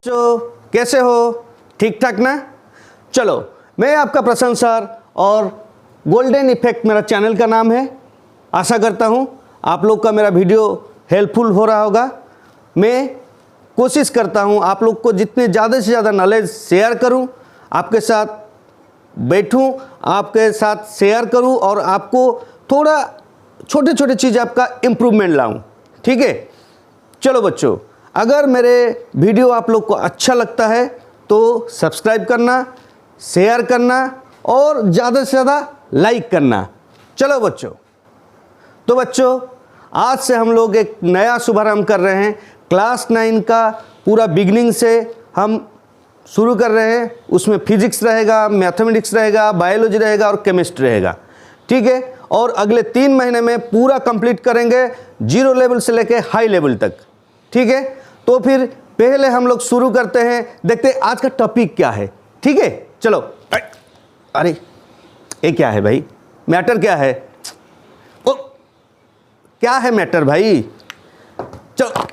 बच्चों कैसे हो? ठीक ठाक ना? चलो, मैं आपका प्रसन्न सर और गोल्डन इफेक्ट मेरा चैनल का नाम है। आशा करता हूँ आप लोग का मेरा वीडियो हेल्पफुल हो रहा होगा। मैं कोशिश करता हूँ आप लोग को जितने ज़्यादा से ज़्यादा नॉलेज शेयर करूँ, आपके साथ बैठूँ, आपके साथ शेयर करूँ और आपको थोड़ा छोटे छोटे चीज़ आपका इम्प्रूवमेंट लाऊँ। ठीक है? चलो बच्चों, अगर मेरे वीडियो आप लोग को अच्छा लगता है तो सब्सक्राइब करना, शेयर करना और ज़्यादा से ज़्यादा लाइक करना। चलो बच्चों, तो बच्चों आज से हम लोग एक नया शुभारंभ कर रहे हैं। क्लास 9 का पूरा बिगनिंग से हम शुरू कर रहे हैं। उसमें फिजिक्स रहेगा, मैथमेटिक्स रहेगा, बायोलॉजी रहेगा और केमिस्ट्री रहेगा। ठीक है? और अगले 3 महीने में पूरा कंप्लीट करेंगे, 0 लेवल से लेके हाई लेवल तक। ठीक है? तो फिर पहले हम लोग शुरू करते हैं, देखते हैं आज का टॉपिक क्या है। ठीक है? चलो। अरे ये क्या है भाई? मैटर क्या है? ओ, क्या है मैटर भाई? चलो।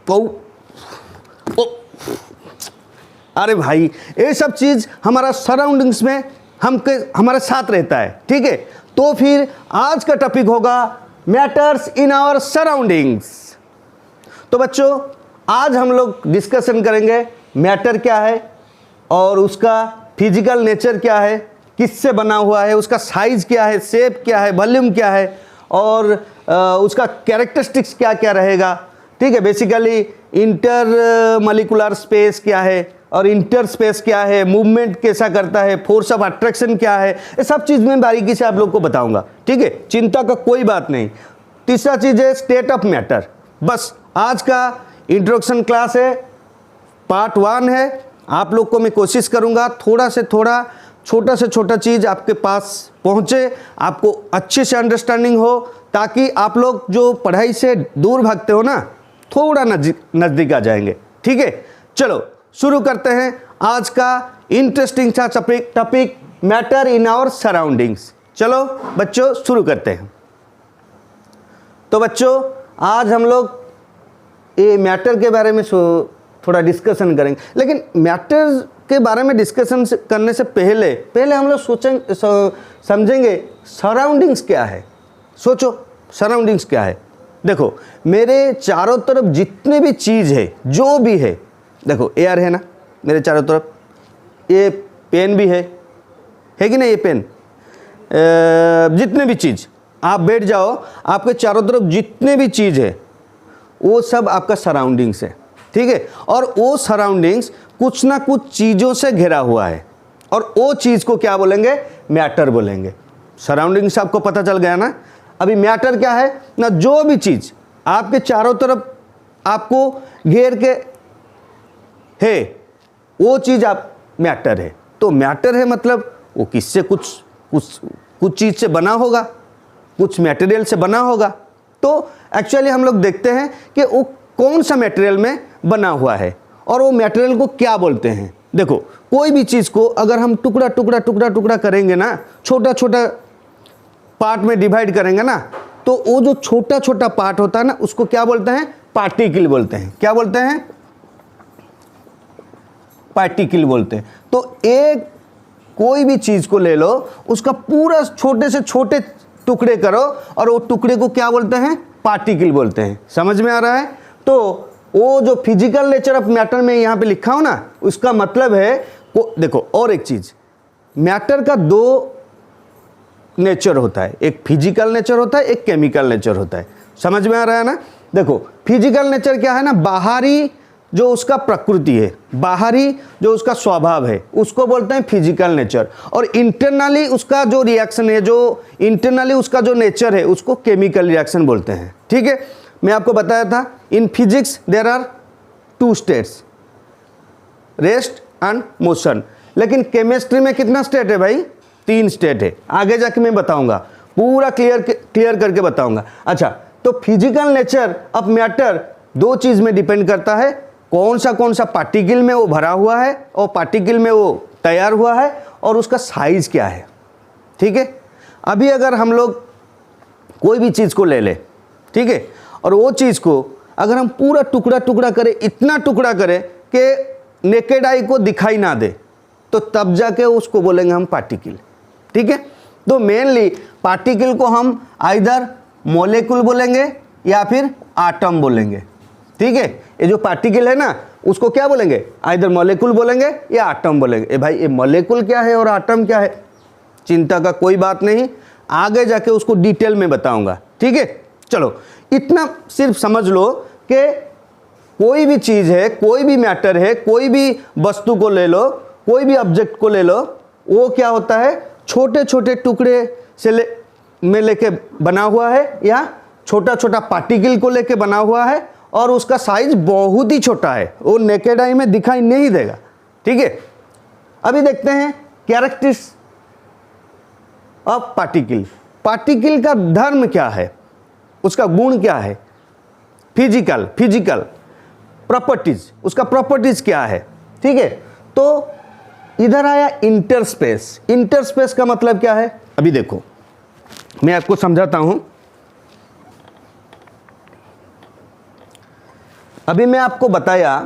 ओ, अरे भाई, ये सब चीज़ हमारा सराउंडिंग्स में हमारे साथ रहता है। ठीक है? तो फिर आज का टॉपिक होगा मैटर्स इन आवर सराउंडिंग्स। तो बच्चों आज हम लोग डिस्कशन करेंगे मैटर क्या है और उसका फिजिकल नेचर क्या है, किससे बना हुआ है, उसका साइज क्या है, शेप क्या है, वॉल्यूम क्या है और उसका कैरेक्टरिस्टिक्स क्या क्या रहेगा। ठीक है? बेसिकली इंटर मॉलिक्यूलर स्पेस क्या है और इंटर स्पेस क्या है, मूवमेंट कैसा करता है, फोर्स ऑफ अट्रैक्शन क्या है, ये सब चीज़ मैं बारीकी से आप लोग को बताऊंगा। ठीक है? चिंता का कोई बात नहीं। तीसरा चीज़ है स्टेट ऑफ मैटर। बस आज का इंट्रोडक्शन क्लास है, पार्ट 1 है। आप लोग को मैं कोशिश करूंगा थोड़ा से थोड़ा, छोटा से छोटा चीज़ आपके पास पहुंचे, आपको अच्छे से अंडरस्टैंडिंग हो, ताकि आप लोग जो पढ़ाई से दूर भागते हो ना, थोड़ा नज़दीक आ जाएंगे। ठीक है? चलो शुरू करते हैं आज का इंटरेस्टिंग सा topic, matter in our surroundings. चलो बच्चों शुरू करते हैं। तो बच्चों आज हम लोग ये मैटर के बारे में थोड़ा डिस्कशन करेंगे, लेकिन मैटर के बारे में डिस्कशन करने से पहले हम लोग समझेंगे सराउंडिंग्स क्या है। सोचो सराउंडिंग्स क्या है। देखो मेरे चारों तरफ जितने भी चीज़ है, जो भी है, देखो एयर है ना मेरे चारों तरफ, ये पेन भी है कि नहीं? ये पेन, जितने भी चीज़, आप बैठ जाओ, आपके चारों तरफ जितने भी चीज़ है वो सब आपका सराउंडिंग्स है। ठीक है? और वो सराउंडिंग्स कुछ ना कुछ चीज़ों से घिरा हुआ है और वो चीज़ को क्या बोलेंगे? मैटर बोलेंगे। सराउंडिंग्स आपको पता चल गया ना। अभी मैटर क्या है ना? जो भी चीज़ आपके चारों तरफ आपको घेर के है, वो चीज़ आप मैटर है। तो मैटर है मतलब वो किससे कुछ चीज़ से बना होगा, कुछ मटेरियल से बना होगा। तो एक्चुअली हम लोग देखते हैं कि वो कौन सा मटेरियल में बना हुआ है और वो मटेरियल को क्या बोलते हैं। देखो कोई भी चीज़ को अगर हम टुकड़ा टुकड़ा टुकड़ा टुकड़ा करेंगे ना, छोटा छोटा पार्ट में डिवाइड करेंगे ना, तो वो जो छोटा छोटा पार्ट होता है ना, उसको क्या बोलते हैं? पार्टिकल बोलते हैं। क्या बोलते हैं? पार्टिकल बोलते हैं। तो एक कोई भी चीज़ को ले लो, उसका पूरा छोटे से छोटे टुकड़े करो और वो टुकड़े को क्या बोलते हैं? पार्टिकल बोलते हैं। समझ में आ रहा है? तो वो जो फिजिकल नेचर ऑफ मैटर में यहाँ पे लिखा हो ना, उसका मतलब है देखो और एक चीज़, मैटर का 2 नेचर होता है, एक फिजिकल नेचर होता है, एक केमिकल नेचर होता है। समझ में आ रहा है ना? देखो फिजिकल नेचर क्या है ना, बाहरी जो उसका प्रकृति है, बाहरी जो उसका स्वभाव है, उसको बोलते हैं फिजिकल नेचर। और इंटरनली उसका जो रिएक्शन है, जो इंटरनली उसका जो नेचर है, उसको केमिकल रिएक्शन बोलते हैं। ठीक है? मैं आपको बताया था in physics there are 2 states, rest and motion. लेकिन केमिस्ट्री में कितना स्टेट है भाई? 3 स्टेट है। आगे जाके मैं बताऊंगा, पूरा क्लियर करके बताऊंगा। अच्छा, तो फिजिकल नेचर ऑफ मैटर 2 चीज़ में डिपेंड करता है, कौन सा पार्टिकल में वो भरा हुआ है और पार्टिकल में वो तैयार हुआ है और उसका साइज क्या है। ठीक है? अभी अगर हम लोग कोई भी चीज़ को ले ले, ठीक है, और वो चीज़ को अगर हम पूरा टुकड़ा टुकड़ा करें, इतना टुकड़ा करें कि नेकेड आई को दिखाई ना दे, तो तब जाके उसको बोलेंगे हम पार्टिकल। ठीक है, तो मेनली पार्टिकल को हम आइदर मॉलिक्यूल बोलेंगे या फिर आटम बोलेंगे। ठीक है, ये जो पार्टिकल है ना उसको क्या बोलेंगे, आइदर मॉलिक्यूल बोलेंगे या आटम बोलेंगे। ए भाई, ये मॉलिक्यूल क्या है और आटम क्या है, चिंता का कोई बात नहीं, आगे जाके उसको डिटेल में बताऊंगा। ठीक है, चलो इतना सिर्फ समझ लो कि कोई भी चीज़ है, कोई भी मैटर है, कोई भी वस्तु को ले लो, कोई भी ऑब्जेक्ट को ले लो, वो क्या होता है, छोटे छोटे टुकड़े से में लेके बना हुआ है या छोटा छोटा पार्टिकल को लेके बना हुआ है, और उसका साइज बहुत ही छोटा है, वो नेकेड आई में दिखाई नहीं देगा। ठीक है, अभी देखते हैं कैरेक्टरिस्टिक्स ऑफ पार्टिकल। पार्टिकल का धर्म क्या है, उसका गुण क्या है, फिजिकल प्रॉपर्टीज, उसका प्रॉपर्टीज क्या है। ठीक है, तो इधर आया इंटरस्पेस। इंटरस्पेस का मतलब क्या है, अभी देखो मैं आपको समझाता हूं। अभी मैं आपको बताया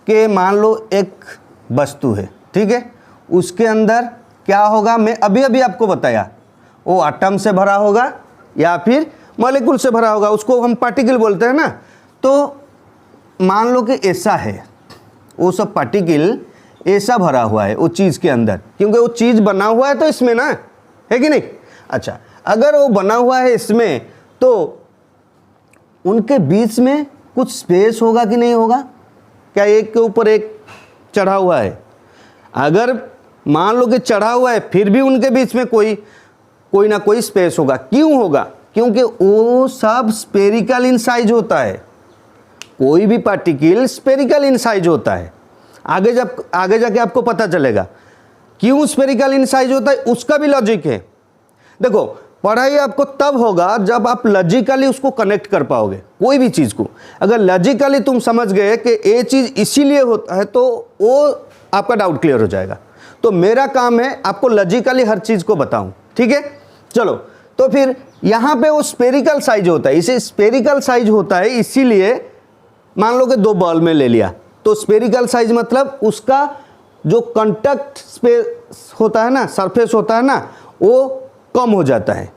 कि मान लो एक वस्तु है, ठीक है, उसके अंदर क्या होगा, मैं अभी अभी आपको बताया, वो एटम से भरा होगा या फिर मॉलिक्यूल से भरा होगा, उसको हम पार्टिकल बोलते हैं ना। तो मान लो कि ऐसा है, वो सब पार्टिकल ऐसा भरा हुआ है वो चीज़ के अंदर, क्योंकि वो चीज़ बना हुआ है तो इसमें ना, है कि नहीं। अच्छा, अगर वो बना हुआ है इसमें, तो उनके बीच में कुछ स्पेस होगा कि नहीं होगा, क्या एक के ऊपर एक चढ़ा हुआ है, अगर मान लो कि चढ़ा हुआ है, फिर भी उनके बीच में कोई ना कोई स्पेस होगा। क्यों होगा, क्योंकि वो सब स्फेरिकल इन साइज होता है, कोई भी पार्टिकल स्फेरिकल इन साइज होता है। आगे जाके आपको पता चलेगा क्यों स्फेरिकल इन साइज होता है, उसका भी लॉजिक है। देखो, पढ़ाई आपको तब होगा जब आप लॉजिकली उसको कनेक्ट कर पाओगे कोई भी चीज़ को। अगर लॉजिकली तुम समझ गए कि ये चीज़ इसीलिए होता है, तो वो आपका डाउट क्लियर हो जाएगा। तो मेरा काम है आपको लॉजिकली हर चीज़ को बताऊं। ठीक है, चलो, तो फिर यहाँ पे वो स्फेरिकल साइज होता है, इसे स्फेरिकल साइज होता है, इसीलिए मान लो कि दो बॉल में ले लिया, तो स्फेरिकल साइज मतलब उसका जो कांटेक्ट स्पेस होता है ना, सरफेस होता है ना, वो कम हो जाता है।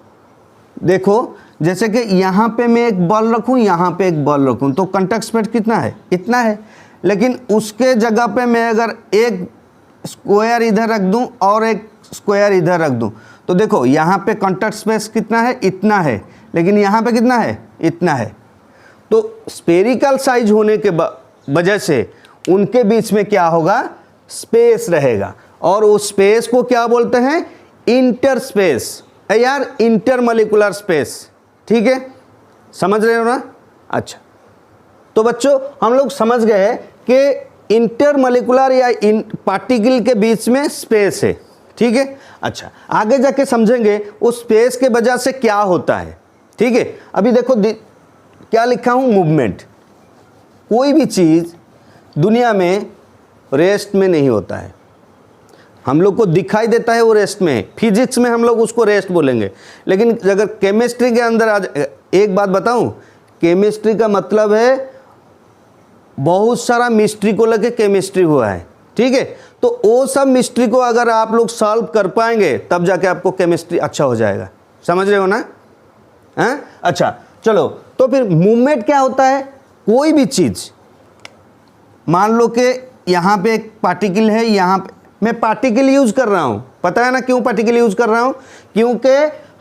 देखो, जैसे कि यहाँ पे मैं एक बॉल रखूँ, यहाँ पे एक बॉल रखूँ, तो कांटेक्ट स्पेस कितना है, इतना है। लेकिन उसके जगह पे मैं अगर एक स्क्वायर इधर रख दूँ और एक स्क्वायर इधर रख दूँ, तो देखो यहाँ पे कांटेक्ट स्पेस कितना है, इतना है, लेकिन यहाँ पे कितना है, इतना है। तो स्फेरिकल साइज होने के वजह से उनके बीच में क्या होगा, स्पेस रहेगा, और उस स्पेस को क्या बोलते हैं, इंटर स्पेस यार, इंटरमॉलिक्यूलर स्पेस। ठीक है, समझ रहे हो ना। अच्छा, तो बच्चों हम लोग समझ गए कि इंटरमॉलिक्यूलर या पार्टिकल के बीच में स्पेस है। ठीक है, अच्छा, आगे जाके समझेंगे उस स्पेस के वजह से क्या होता है। ठीक है, अभी देखो क्या लिखा हूं, मूवमेंट। कोई भी चीज़ दुनिया में रेस्ट में नहीं होता है, हम लोग को दिखाई देता है वो रेस्ट में है, फिजिक्स में हम लोग उसको रेस्ट बोलेंगे। लेकिन अगर केमिस्ट्री के अंदर आज एक बात बताऊं, केमिस्ट्री का मतलब है बहुत सारा मिस्ट्री को लेके केमिस्ट्री हुआ है। ठीक है, तो वो सब मिस्ट्री को अगर आप लोग सॉल्व कर पाएंगे तब जाके आपको केमिस्ट्री अच्छा हो जाएगा। समझ रहे हो ना। हैं, अच्छा चलो, तो फिर मूवमेंट क्या होता है, कोई भी चीज़, मान लो कि यहाँ पे एक पार्टिकल है, यहाँ पे मैं पार्टिकल यूज़ कर रहा हूँ, पता है ना क्यों पार्टिकल यूज़ कर रहा हूँ, क्योंकि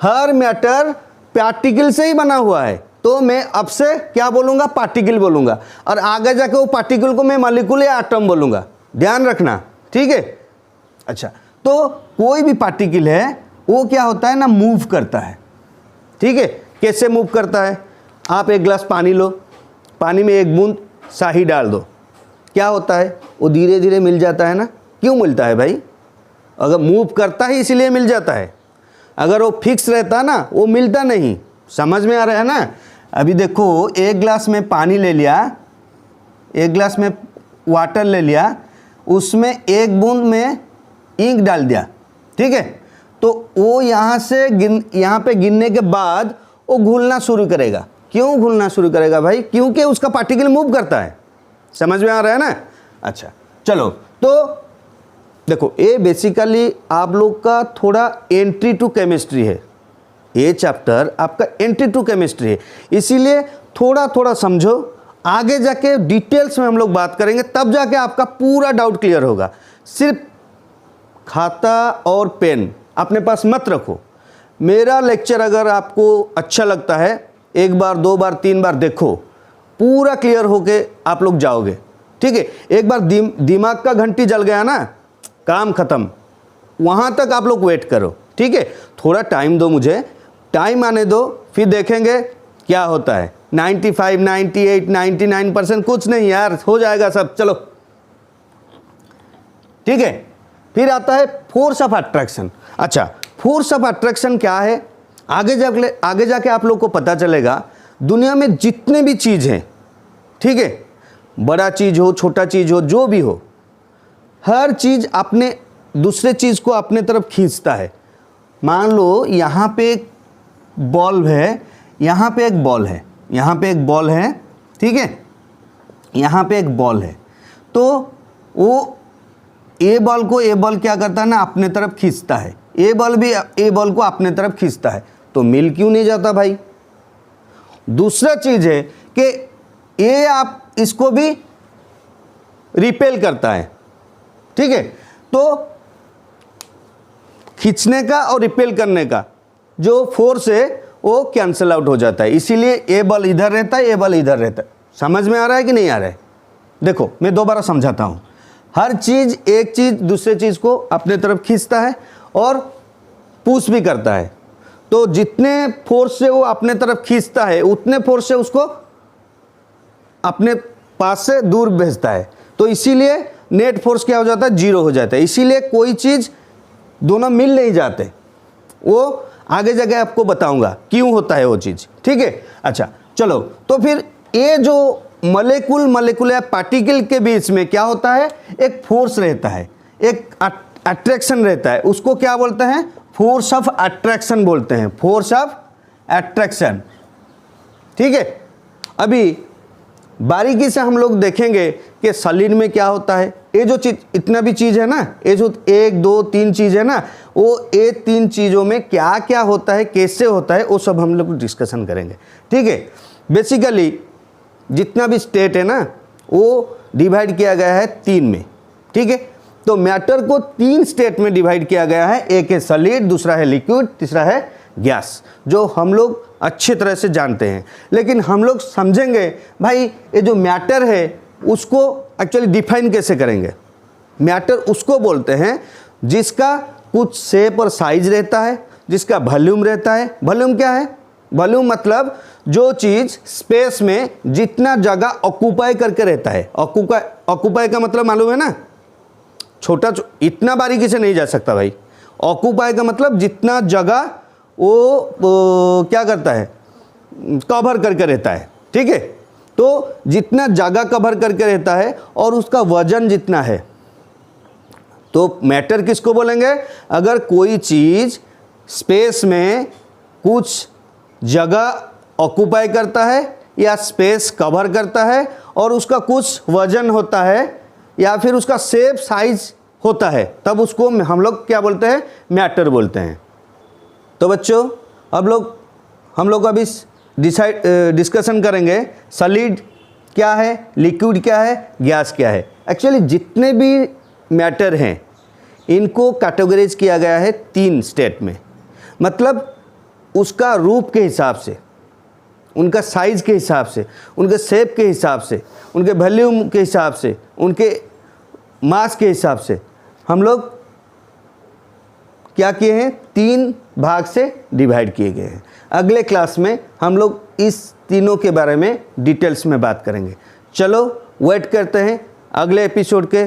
हर मैटर पार्टिकल से ही बना हुआ है, तो मैं अब से क्या बोलूँगा, पार्टिकल बोलूँगा, और आगे जाके वो पार्टिकल को मैं मॉलिक्यूल या एटम बोलूँगा, ध्यान रखना। ठीक है, अच्छा, तो कोई भी पार्टिकल है वो क्या होता है ना, मूव करता है। ठीक है, कैसे मूव करता है, आप एक गिलास पानी लो, पानी में एक बूंद शाही डाल दो, क्या होता है, वो धीरे धीरे मिल जाता है ना। क्यों मिलता है भाई, अगर मूव करता है इसलिए मिल जाता है, अगर वो फिक्स रहता ना वो मिलता नहीं। समझ में आ रहा है ना। अभी देखो, एक गिलास में पानी ले लिया, एक गिलास में वाटर ले लिया, उसमें एक बूंद में इंक डाल दिया, ठीक है, तो वो यहाँ से यहाँ पे गिरने के बाद वो घुलना शुरू करेगा। क्यों घुलना शुरू करेगा भाई, क्योंकि उसका पार्टिकल मूव करता है। समझ में आ रहा है ना। अच्छा, चलो तो देखो, ये बेसिकली आप लोग का थोड़ा एंट्री टू केमिस्ट्री है, ये चैप्टर आपका एंट्री टू केमिस्ट्री है, इसीलिए थोड़ा थोड़ा समझो, आगे जाके डिटेल्स में हम लोग बात करेंगे, तब जाके आपका पूरा डाउट क्लियर होगा। सिर्फ खाता और पेन अपने पास मत रखो। मेरा लेक्चर अगर आपको अच्छा लगता है, एक बार, दो बार, तीन बार देखो, पूरा क्लियर होके आप लोग जाओगे, ठीक है। एक बार दिमाग का घंटी जल गया ना, काम खत्म, वहाँ तक आप लोग वेट करो, ठीक है। थोड़ा टाइम दो, मुझे टाइम आने दो, फिर देखेंगे क्या होता है। 95, 98, 99% कुछ नहीं यार, हो जाएगा सब, चलो ठीक है। फिर आता है फोर्स ऑफ अट्रैक्शन। अच्छा, फोर्स ऑफ अट्रैक्शन क्या है, आगे जाके आप लोग को पता चलेगा। दुनिया में जितने भी चीज़ हैं, ठीक है, बड़ा चीज़ हो, छोटा चीज़ हो, जो भी हो, हर चीज़ अपने दूसरे चीज़ को अपने तरफ खींचता है। मान लो यहाँ पे एक बॉल है, यहाँ पे एक बॉल है, यहाँ पे एक बॉल है, ठीक है, यहाँ पे एक बॉल है, तो वो ए बॉल क्या करता है ना, अपने तरफ खींचता है, ए बॉल भी ए बॉल को अपने तरफ खींचता है, तो मिल क्यों नहीं जाता भाई। दूसरा चीज़ है कि ये आप इसको भी रिपेल करता है, ठीक है। तो खींचने का और रिपेल करने का जो फोर्स है वो कैंसिल आउट हो जाता है, इसीलिए ए बॉल इधर रहता है, ए बॉल इधर रहता है। समझ में आ रहा है कि नहीं आ रहा है? देखो मैं दोबारा समझाता हूँ। हर चीज़, एक चीज़ दूसरे चीज़ को अपने तरफ खींचता है और पुश भी करता है, तो जितने फोर्स से वो अपने तरफ खींचता है, उतने फोर्स से उसको अपने पास से दूर भेजता है, तो इसीलिए नेट फोर्स क्या हो जाता है, जीरो हो जाता है। इसीलिए कोई चीज़ दोनों मिल नहीं जाते, वो आगे जाके आपको बताऊंगा क्यों होता है वो चीज़, ठीक है। अच्छा चलो, तो फिर ये जो मॉलिक्यूल या पार्टिकल के बीच में क्या होता है, एक फोर्स रहता है, एक अट्रैक्शन रहता है, उसको क्या बोलते हैं, फोर्स ऑफ अट्रैक्शन बोलते हैं, फोर्स ऑफ अट्रैक्शन, ठीक है। अभी बारीकी से हम लोग देखेंगे कि सॉलिड में क्या होता है। ये जो चीज, इतना भी चीज़ है ना, ये जो 1, 2, 3 चीज़ है ना, वो ये 3 चीज़ों में क्या क्या होता है, कैसे होता है, वो सब हम लोग डिस्कशन करेंगे, ठीक है। बेसिकली जितना भी स्टेट है ना, वो डिवाइड किया गया है 3 में, ठीक है। तो मैटर को 3 स्टेट में डिवाइड किया गया है, एक है सॉलिड, दूसरा है लिक्विड, तीसरा है गैस, जो हम लोग अच्छी तरह से जानते हैं। लेकिन हम लोग समझेंगे भाई ये जो मैटर है उसको एक्चुअली डिफाइन कैसे करेंगे। मैटर उसको बोलते हैं जिसका कुछ शेप और साइज रहता है, जिसका वॉल्यूम रहता है। वॉल्यूम क्या है, वॉल्यूम मतलब जो चीज़ स्पेस में जितना जगह ऑक्यूपाई करके रहता है। ऑक्यूपाई का मतलब मालूम है ना, छोटा इतना बारीकी से नहीं जा सकता भाई। ऑक्यूपाई का मतलब जितना जगह वो क्या करता है, कवर करके रहता है, ठीक है। तो जितना जगह कवर करके रहता है और उसका वजन जितना है, तो मैटर किसको बोलेंगे, अगर कोई चीज़ स्पेस में कुछ जगह ऑक्यूपाई करता है या स्पेस कवर करता है और उसका कुछ वजन होता है या फिर उसका शेप साइज होता है, तब उसको हम लोग क्या बोलते हैं, मैटर बोलते हैं। तो बच्चों अब हम लोग अभी डिस्कशन करेंगे सॉलिड क्या है, लिक्विड क्या है, गैस क्या है। एक्चुअली जितने भी मैटर हैं इनको कैटेगराइज किया गया है 3 स्टेट में, मतलब उसका रूप के हिसाब से, उनका साइज़ के हिसाब से, उनके शेप के हिसाब से, उनके वॉल्यूम के हिसाब से, उनके मास के हिसाब से हम लोग क्या किए हैं, 3 भाग से डिवाइड किए गए हैं। अगले क्लास में हम लोग इस तीनों के बारे में डिटेल्स में बात करेंगे। चलो वेट करते हैं अगले एपिसोड के।